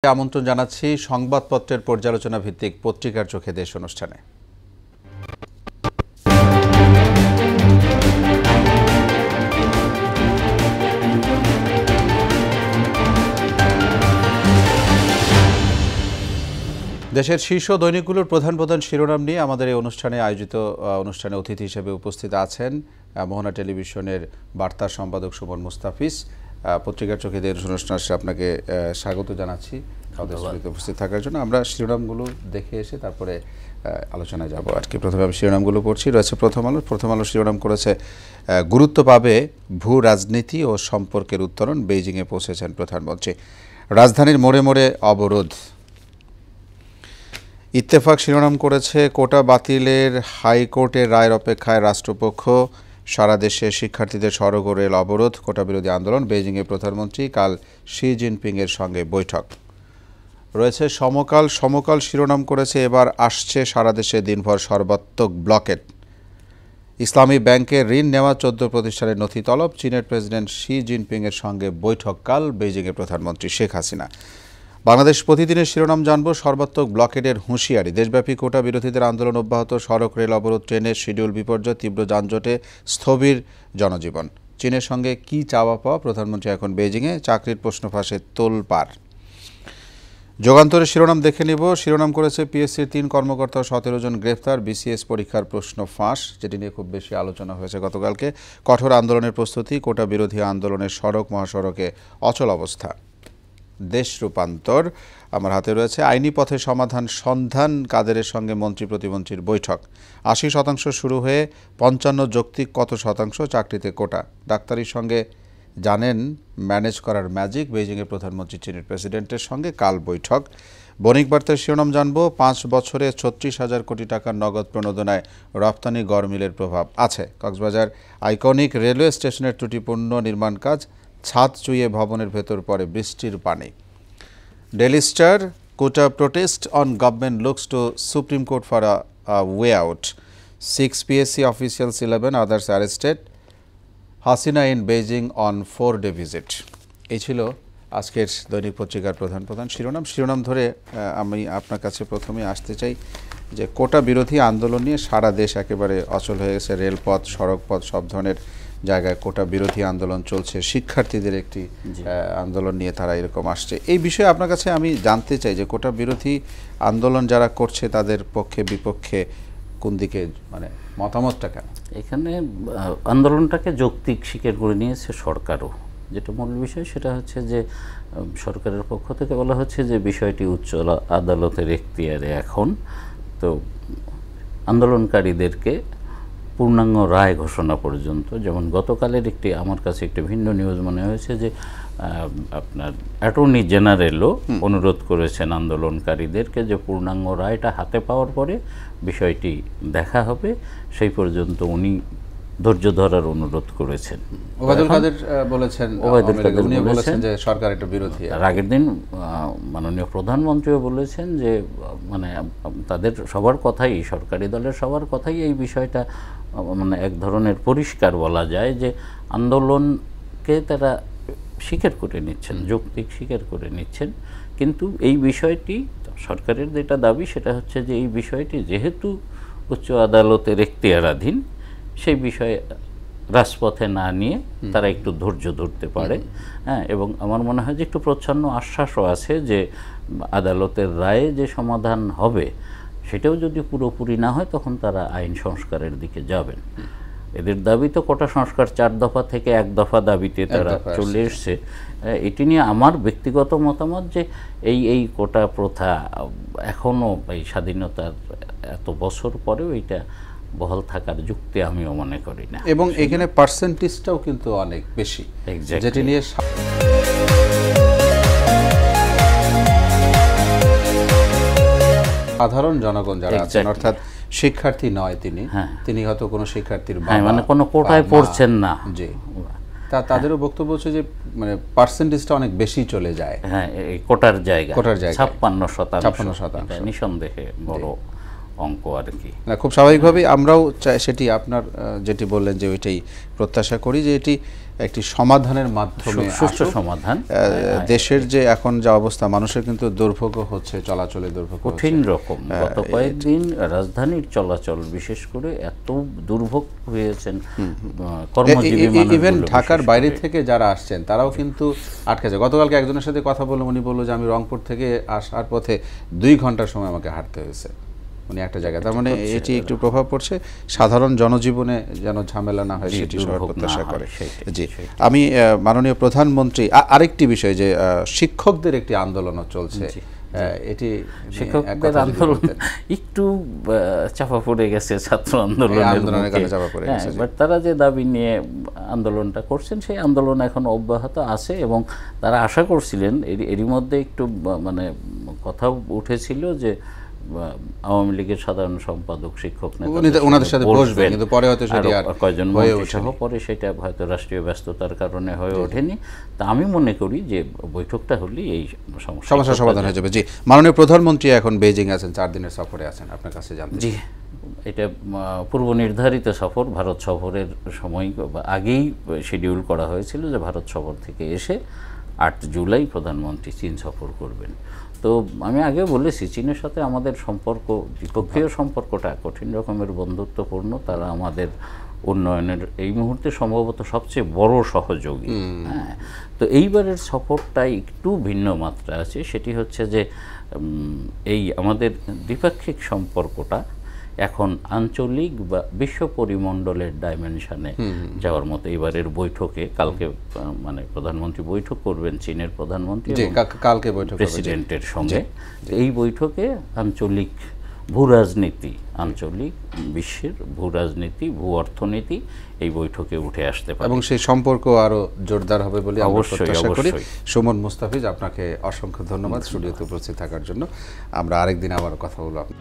আমন্ত্রণ জানাচ্ছি সংবাদপত্রের পর্যালোচনা ভিত্তিক পত্রিকার চোখে দেশ অনুষ্ঠানে। দেশের শীর্ষ দৈনিকগুলোর প্রধান প্রধান শিরোনাম নিয়ে আমাদের এই অনুষ্ঠানে অতিথি হিসেবে উপস্থিত আছেন মোহনা টেলিভিশনের বার্তা সম্পাদক সুমন মুস্তাফিজ। পত্রিকার চোখে দেশ অনুষ্ঠানে আপনাকে স্বাগত জানাচ্ছি উপস্থিত থাকার জন্য। আমরা শিরোনামগুলো দেখে এসে তারপরে আলোচনায় যাব আর কি। প্রথমে আমি শিরোনামগুলো পড়ছি। রয়েছে প্রথম আলো শিরোনাম করেছে গুরুত্ব পাবে ভূ রাজনীতি ও সম্পর্কের উত্তরণ, বেইজিংয়ে পৌঁছেছেন প্রধানমন্ত্রী। রাজধানীর মোড়ে মোড়ে অবরোধ। ইত্তেফাক শিরোনাম করেছে কোটা বাতিলের হাইকোর্টের রায়ের অপেক্ষায় রাষ্ট্রপক্ষ, সারা দেশে শিক্ষার্থীদের সড়ক ও রেল অবরোধ, কোটা বিরোধী আন্দোলন, বেইজিংয়ে প্রধানমন্ত্রী, কাল শি জিনপিংয়ের সঙ্গে বৈঠক। রয়েছে সমকাল শিরোনাম করেছে এবার আসছে সারা দেশে দিনভর সর্বাত্মক ব্লকেট। ইসলামী ব্যাংকের ঋণ নেওয়া 14 প্রতিষ্ঠানের নথি তলব, চীনের প্রেসিডেন্ট শি জিনপিংয়ের সঙ্গে বৈঠক কাল, বেইজিংয়ে প্রধানমন্ত্রী শেখ হাসিনা। বাংলাদেশ প্রতিদিনের শিরোনাম জানব সর্বাত্মক ব্লকেটের হুঁশিয়ারি, দেশব্যাপী কোটা বিরোধীদের আন্দোলন অব্যাহত, সড়ক রেল অবরোধ, ট্রেনের শিডিউল বিপর্যয়, তীব্র যানজটে স্থবির জনজীবন। চীনের সঙ্গে কি চাওয়া পাওয়া, প্রধানমন্ত্রী এখন বেইজিংয়ে, চাকরির প্রশ্ন ফাঁসে তোলপাড়। যুগান্তরের শিরোনাম দেখে নিব। শিরোনাম করেছে পিএসসির 3 কর্মকর্তা 17 জন গ্রেফতার, বিসিএস পরীক্ষার প্রশ্ন ফাঁস, যেটি নিয়ে খুব বেশি আলোচনা হয়েছে গতকালকে। কঠোর আন্দোলনের প্রস্তুতি, কোটা বিরোধী আন্দোলনের সড়ক মহাসড়কে অচল অবস্থা। দেশ রূপান্তর আমার হাতে রয়েছে আইনি পথে সন্ধান, কাদেরের সঙ্গে মন্ত্রী প্রতিমন্ত্রীর বৈঠক। 80% শুরু হয়ে 55 যৌক্তিক কত শতাংশ, চাকরিতে কোটা। ডাক্তারির সঙ্গে জানেন ম্যানেজ করার ম্যাজিক, বেইজিংয়ের প্রধানমন্ত্রী চীনের প্রেসিডেন্টের সঙ্গে কাল বৈঠক। বণিক বার্তার শিরোনাম জানব 5 বছরে 36,000 কোটি টাকার নগদ প্রণোদনায় রপ্তানি গড়মিলের প্রভাব আছে। কক্সবাজার আইকনিক রেলওয়ে স্টেশনের ত্রুটিপূর্ণ নির্মাণ কাজ, ছাদ চুইয়ে ভবনের ভেতর পড়ে বৃষ্টির পানি। Daily Star, quota protest on government looks to Supreme Court for a way out, 6 PSC officials 11 others arrested, Hasina in Beijing on 4-day visit. এই ছিল আজকের দৈনিক পত্রিকার প্রধান শিরোনাম ধরে আমি আপনার কাছে প্রথমে আসতে চাই যে কোটা বিরোধী আন্দোলন নিয়ে সারা দেশ একেবারে অচল হয়ে গেছে। রেলপথ, সড়কপথ, সব ধরনের জায়গায় কোটা বিরোধী আন্দোলন চলছে। শিক্ষার্থীদের একটি আন্দোলন নিয়ে তারা এরকম আসছে। এই বিষয়ে আপনার কাছে আমি জানতে চাই যে কোটা বিরোধী আন্দোলন যারা করছে তাদের পক্ষে বিপক্ষে কোন দিকে, মানে মতামতটা কেন? এখানে আন্দোলনটাকে যৌক্তিক স্বীকার করে নিয়েছে সরকারও। যেটা মূল বিষয় সেটা হচ্ছে যে সরকারের পক্ষ থেকে বলা হচ্ছে যে বিষয়টি উচ্চ আদালতের এখতিয়ারে এখন, তো আন্দোলনকারীদেরকে পূর্ণাঙ্গ রায় ঘোষণা পর্যন্ত, যেমন গতকালের আমার কাছে একটি ভিন্ন নিউজ মনে হয়েছে যে আপনার অ্যাটর্নি জেনারেলও অনুরোধ করেছেন আন্দোলনকারীদেরকে যে পূর্ণাঙ্গ রায়টা হাতে পাওয়ার পরে বিষয়টি দেখা হবে, সেই পর্যন্ত উনি ধৈর্য ধরার অনুরোধ করেছেন। ওবায়দুল কাদের বলেছেন যে সরকার একটা বিরোধী। আর আগের দিন মাননীয় প্রধানমন্ত্রীও বলেছেন যে মানে তাদের সবার কথাই, সরকারি দলের সবার কথাই এই বিষয়টা মানে এক ধরনের পরিষ্কার বলা যায় যে আন্দোলনকে তারা স্বীকার করে নিচ্ছেন, যৌক্তিক স্বীকার করে নিচ্ছেন। কিন্তু এই বিষয়টি সরকারের যেটা দাবি সেটা হচ্ছে যে এই বিষয়টি যেহেতু উচ্চ আদালতের এখতিয়ারাধীন, সেই বিষয়ে রাজপথে না নিয়ে তারা একটু ধৈর্য ধরতে পারে। হ্যাঁ, এবং আমার মনে হয় যে একটু প্রচ্ছন্ন আশ্বাসও আছে যে আদালতের রায়ে যে সমাধান হবে সেটাও যদি পুরোপুরি না হয় তখন তারা আইন সংস্কারের দিকে যাবেন। এদের দাবি তো কোটা সংস্কার 4 দফা থেকে 1 দফা দাবিতে তারা চলে এসছে। এটি নিয়ে আমার ব্যক্তিগত মতামত যে এই কোটা প্রথা এখনও এই স্বাধীনতার এত বছর পরেও এটা বহাল থাকার যুক্তি আমিও মনে করি না। এবং এখানে পার্সেন্টেজটাও কিন্তু অনেক বেশি, যেটি নিয়ে সাধারণ জনগণ যারা আছেন, অর্থাৎ শিক্ষার্থী নয় তিনি হয়তো কোনো শিক্ষার্থীর মানে কোনো কোটায় পড়ছেন না, জি, তাদেরও বক্তব্য হচ্ছে যে মানে পার্সেন্টেজটা অনেক বেশি চলে যায়। হ্যাঁ, এই কোটার জায়গা 56% নিঃসন্দেহে বড় অঙ্ক আর কি। না, খুব স্বাভাবিকভাবেই আমরাও সেটি আপনার যেটি বললেন যে ওইটাই প্রত্যাশা করি যে এটি একটি সমাধানের মাধ্যমে সুষ্ঠু আসুক। সমাধান। দেশের যে এখন যা অবস্থা, মানুষের কিন্তু দুর্ভোগ হচ্ছে, চলাচলে দুর্ভোগ কঠিন রকম। গত কয়েকদিন রাজধানীর চলাচল বিশেষ করে এত দুর্ভোগ হয়েছেন কর্মজীবী মানুষ। ইভেন ঢাকার বাইরে থেকে যারা আসছেন তারাও কিন্তু আটকে যায়। গতকালকে একজনের সাথে কথা বললাম, উনি বললো যে আমি রংপুর থেকে আসার পথে 2 ঘন্টার সময় আমাকে হাঁটতে হয়েছে উনি একটা জায়গায়। তার মানে এটি একটু প্রভাব পড়ছে সাধারণ জনজীবনে, যেন ঝামেলা না হয় সেটি সবাই প্রত্যাশা করে। জি, আমি মাননীয় প্রধানমন্ত্রী আরেকটি বিষয়, যে শিক্ষকদের একটি আন্দোলনও চলছে, এটি শিক্ষকদের আন্দোলন একটু চাপা পড়ে গেছে ছাত্র আন্দোলনের কারণে চাপা পড়ে গেছে, বাট তারা যে দাবি নিয়ে আন্দোলনটা করছেন সেই আন্দোলন এখন অব্যাহত আছে এবং তারা আশা করছিলেন এরই মধ্যে একটু মানে কথা উঠেছিল যে আওয়ামী লীগের সাধারণ সম্পাদক শিক্ষক ওনাদের সাথে বসবেন, কিন্তু পরে হয়তো সেটি আর কয়েকজন মন্ত্রী সহ পরে সেটা হয়তো রাষ্ট্রীয় ব্যস্ততার কারণে হয়ে ওঠেনি। তা আমি মনে করি যে বৈঠকটা হলেই এই সমস্যার সমাধান হয়ে যাবে। জি, মাননীয় প্রধানমন্ত্রী এখন বেজিং আছেন, 4 দিনের সফরে আছেন, আপনার কাছে জানতে। জি, এটা পূর্ব নির্ধারিত সফর। ভারত সফরের সময় আগেই শিডিউল করা হয়েছিল যে ভারত সফর থেকে এসে 8 জুলাই প্রধানমন্ত্রী চীন সফর করবেন। তো আমি আগেও বলেছি চীনের সাথে আমাদের সম্পর্ক, দ্বিপক্ষীয় সম্পর্কটা কঠিন রকমের বন্ধুত্বপূর্ণ। তারা আমাদের উন্নয়নের এই মুহূর্তে সম্ভবত সবচেয়ে বড় সহযোগী। হ্যাঁ, তো এইবারের সফরটা একটু ভিন্ন মাত্রা আছে। সেটি হচ্ছে যে এই আমাদের দ্বিপাক্ষিক সম্পর্কটা এখন আঞ্চলিক বা বিশ্ব পরিমণ্ডলের ডাইমেনশনে যাওয়ার মতো। এবারের বৈঠকে কালকে মানে প্রধানমন্ত্রী বৈঠক করবেন চীনের প্রধানমন্ত্রী কালকে বৈঠক প্রেসিডেন্টের সঙ্গে। এই বৈঠকে আঞ্চলিক ভূরাজনীতি, আঞ্চলিক বিশ্বের ভূরাজনীতি, ভূ অর্থনীতি এই বৈঠকে উঠে আসতে পারে এবং সেই সম্পর্ক আরো জোরদার হবে বলে আমরা প্রত্যাশা করি। সুমন মুস্তাফিজ, আপনাকে অসংখ্য ধন্যবাদ স্টুডিওতে উপস্থিত থাকার জন্য। আমরা আরেকদিন আবার কথা বলবো।